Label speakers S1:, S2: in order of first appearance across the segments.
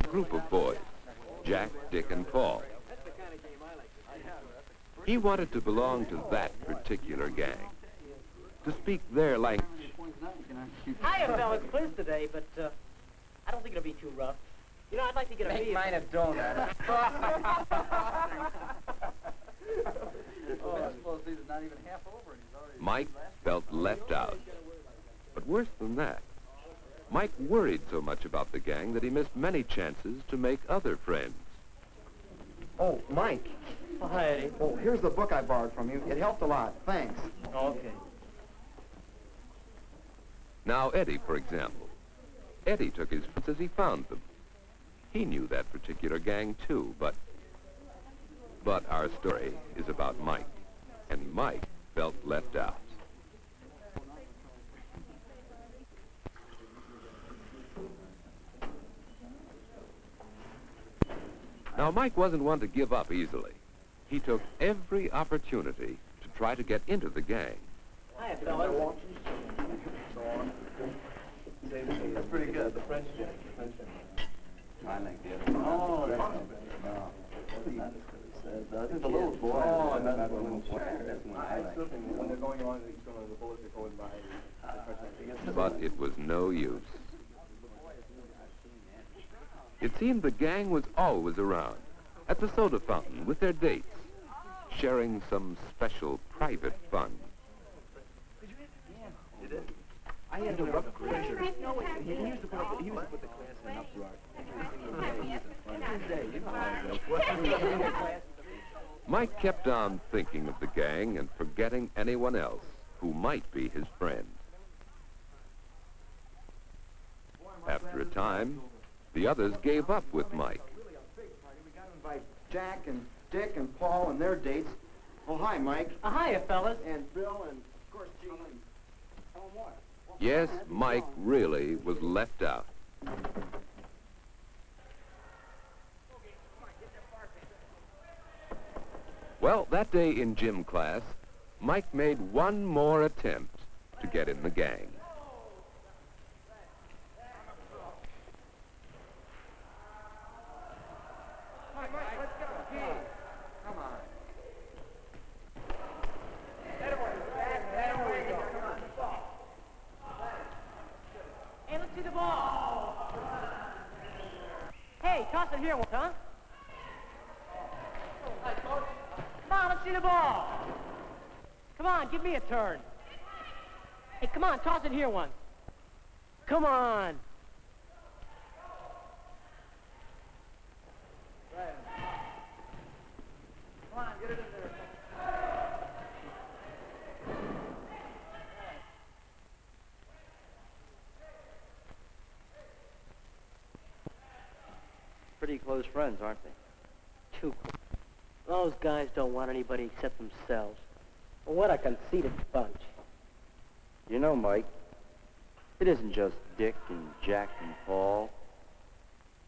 S1: group of boys, Jack, Dick, and Paul. He wanted to belong to that particular gang, to speak their language.
S2: Hiya, fellas. Clears today, but I don't think it'll be too rough. You know, I'd like to get a
S3: Make mine a donut.
S1: Mike felt left out. But worse than that, Mike worried so much about the gang that he missed many chances to make other friends.
S4: Oh, Mike.
S2: Oh, hi, Eddie.
S4: Oh, here's the book I borrowed from you. It helped a lot. Thanks.
S2: Okay.
S1: Now, Eddie, for example. Eddie took his friends as he found them. He knew that particular gang, too, but our story is about Mike, and Mike felt left out. Now, Mike wasn't one to give up easily. He took every opportunity to try to get into the gang.
S2: Hiya, fellas.
S4: That's pretty good. The French gang. I like the other. Oh, that's not bad. The little boy. Oh, that's the little boy. That's one I like. When they're going on, the bullets are going by.
S1: But it was no use. It seemed the gang was always around, at the soda fountain with their dates, sharing some special private fun.
S4: I had to rub pressure. He used to put the class in uproar.
S1: Mike kept on thinking of the gang and forgetting anyone else who might be his friend. After a time, the others gave up with Mike.
S4: We got to invite Jack and Dick and Paul and their dates. Oh, hi, Mike.
S2: Hiya, fellas.
S4: And Bill and, of course, Gene and Tom Moore.
S1: Yes, Mike really was left out. Well, that day in gym class, Mike made one more attempt to get in the gang.
S2: Hey, toss it here, huh? Come on, let's see the ball. Come on, give me a turn. Hey, come on, toss it here once. Come on.
S4: Come on, get it in there.
S3: Pretty close friends, aren't they?
S2: Too close. Those guys don't want anybody except themselves. Well, what a conceited bunch.
S3: You know, Mike, it isn't just Dick and Jack and Paul.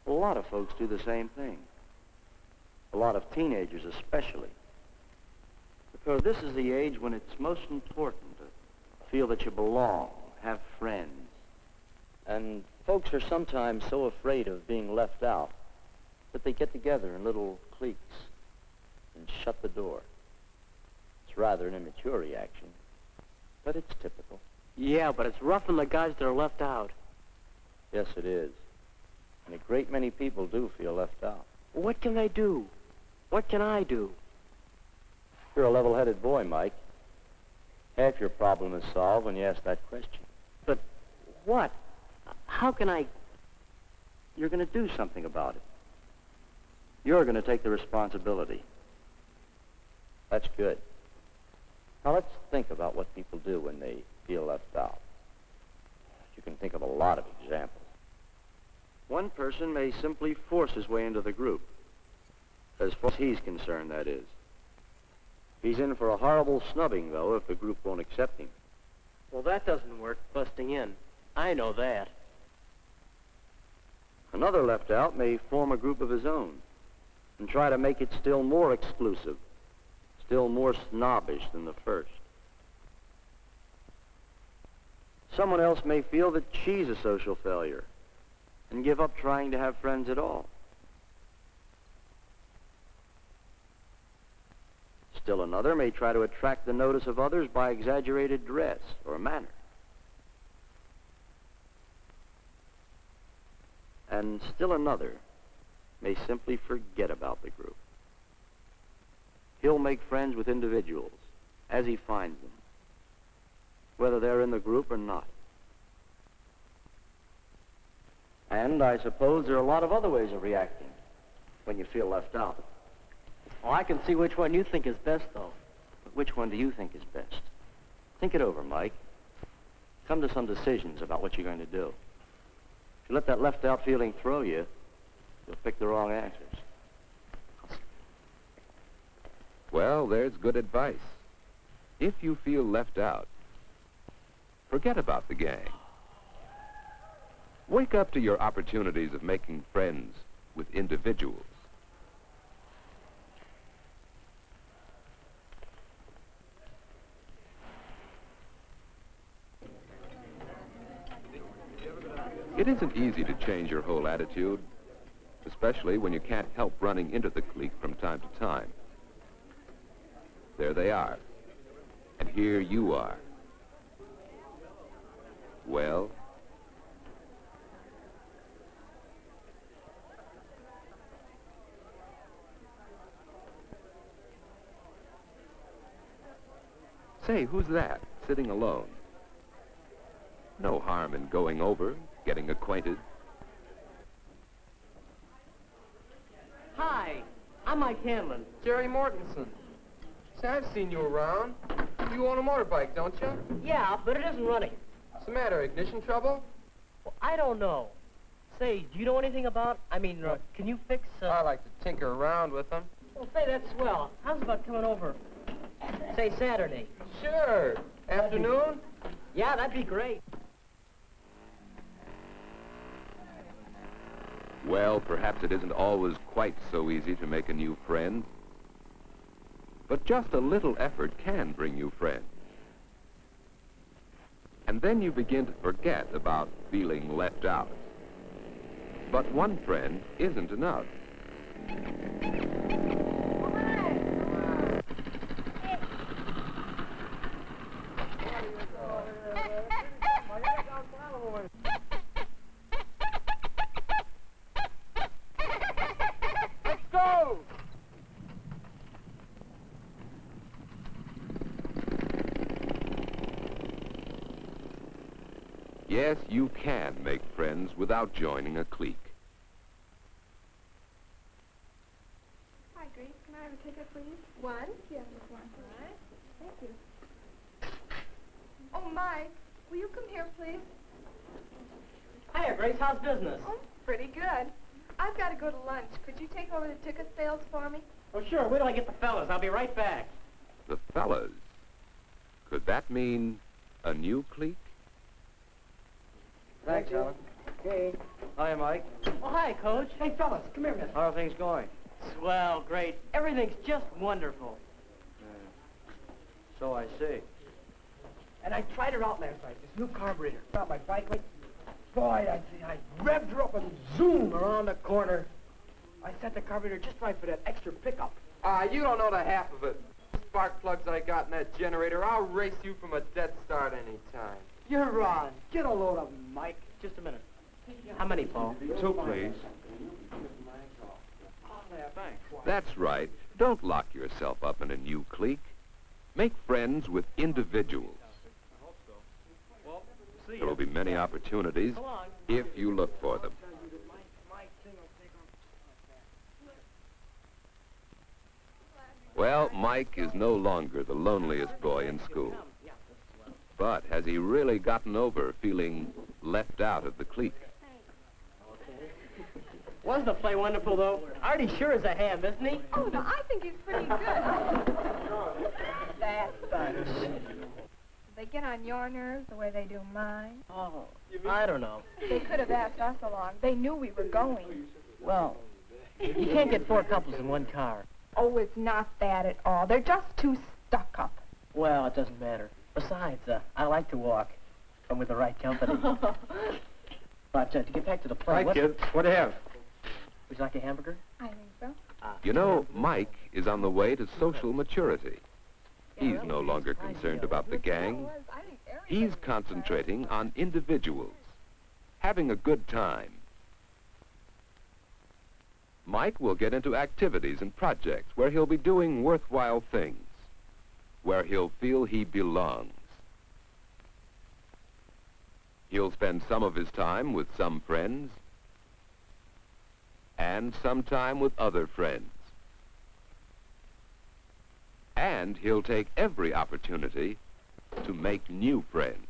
S3: A lot of folks do the same thing. A lot of teenagers especially. Because this is the age when it's most important to feel that you belong, have friends. And folks are sometimes so afraid of being left out that they get together in little cliques and shut the door. It's rather an immature reaction, but it's typical.
S2: Yeah, but it's rough on the guys that are left out.
S3: Yes, it is. And a great many people do feel left out.
S2: What can they do? What can I do?
S3: You're a level-headed boy, Mike. Half your problem is solved when you ask that question.
S2: But what? How can I?
S3: You're going to do something about it. You're going to take the responsibility. That's good. Now let's think about what people do when they feel left out. You can think of a lot of examples. One person may simply force his way into the group. As far as he's concerned, that is. He's in for a horrible snubbing, though, if the group won't accept him.
S2: Well, that doesn't work, busting in. I know that.
S3: Another left out may form a group of his own and try to make it still more exclusive, still more snobbish than the first. Someone else may feel that she's a social failure and give up trying to have friends at all. Still another may try to attract the notice of others by exaggerated dress or manner. And still another may simply forget about the group. He'll make friends with individuals as he finds them, whether they're in the group or not. And I suppose there are a lot of other ways of reacting when you feel left out.
S2: Oh, I can see which one you think is best, though.
S3: But which one do you think is best? Think it over, Mike. Come to some decisions about what you're going to do. If you let that left-out feeling throw you, you'll pick the wrong answers.
S1: Well, there's good advice. If you feel left out, forget about the gang. Wake up to your opportunities of making friends with individuals. It isn't easy to change your whole attitude, especially when you can't help running into the clique from time to time. There they are, and here you are. Well, say, who's that, sitting alone? No harm in going over, getting acquainted.
S2: Hi, I'm Mike Hanlon.
S5: Jerry Mortensen. Say, I've seen you around. You own a motorbike, don't you?
S2: Yeah, but it isn't running.
S5: What's the matter, ignition trouble?
S2: Well, I don't know. Say, do you know anything about, can you fix,
S5: I like to tinker around with them.
S2: Well, say, that's swell. How's about coming over, say, Saturday?
S5: Sure. Afternoon?
S2: Yeah, that'd be great.
S1: Well, perhaps it isn't always quite so easy to make a new friend. But just a little effort can bring you friends. And then you begin to forget about feeling left out. But one friend isn't enough.
S5: Let's go!
S1: Yes, you can make friends without joining a clique.
S6: Hi, Grace. Can I have a ticket, please? One? Yes, just one. All right. Thank you. Oh, Mike, will you come here, please?
S2: Hiya, Grace. How's business?
S6: Oh, pretty good. I've got to go to lunch. Could you take over the ticket sales for me?
S2: Oh, sure. Wait till I get the fellas. I'll be right back.
S1: The fellas. Could that mean a new clique?
S3: Thanks, Alan. Okay. Hi, Mike.
S2: Oh, hi, Coach. Hey, fellas, come here a minute.
S3: How are things going?
S2: Swell, great. Everything's just wonderful.
S3: So I see.
S7: And I tried her out last night, this new carburetor. Got my bike, like, boy, I revved her up and zoom around the corner. I set the carburetor just right for that extra pickup.
S5: You don't know the half of it. Spark plugs I got in that generator, I'll race you from a dead start any time.
S7: You're on. Get a load of 'em, Mike.
S2: Just a minute. How many, Paul?
S1: 2, please.
S2: Oh, yeah, thanks.
S1: That's right. Don't lock yourself up in a new clique. Make friends with individuals.
S2: Well, see
S1: There will be many opportunities
S2: So long.
S1: if you look for them. Well, Mike is no longer the loneliest boy in school. But has he really gotten over feeling left out of the clique?
S2: Wasn't the play wonderful, though? Artie sure is a ham, isn't he?
S6: Oh, no, I think he's pretty good. That bunch. They get on your nerves the way they do mine.
S2: Oh, I don't know.
S6: They could have asked us along. They knew we were going.
S2: Well, you can't get 4 couples in one car.
S6: Oh, it's not that at all. They're just too stuck up.
S2: Well, it doesn't matter. Besides, I like to walk. I'm with the right company. But to get back to the play,
S7: Hi, kids. What do you have?
S2: would you like a hamburger?
S6: I think so.
S1: You know, Mike is on the way to social maturity. He's no longer concerned about the gang. He's concentrating on individuals, having a good time. Mike will get into activities and projects where he'll be doing worthwhile things, where he'll feel he belongs. He'll spend some of his time with some friends and some time with other friends. And he'll take every opportunity to make new friends.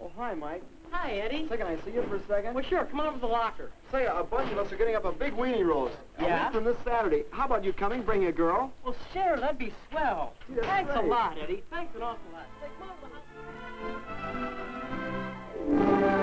S7: Oh, hi, Mike.
S2: Hi, Eddie.
S7: Say, can I see you for a second?
S2: Well, sure. Come on over to the locker.
S7: Say, a bunch of us are getting up a big weenie roast.
S2: Yeah?
S7: A week from this Saturday. How about you coming, bring a girl?
S2: Well, sure. That'd be swell.
S7: Gee, that's
S2: Thanks a
S7: great.
S2: lot, Eddie. Thanks an awful lot. Say, come on over to the house.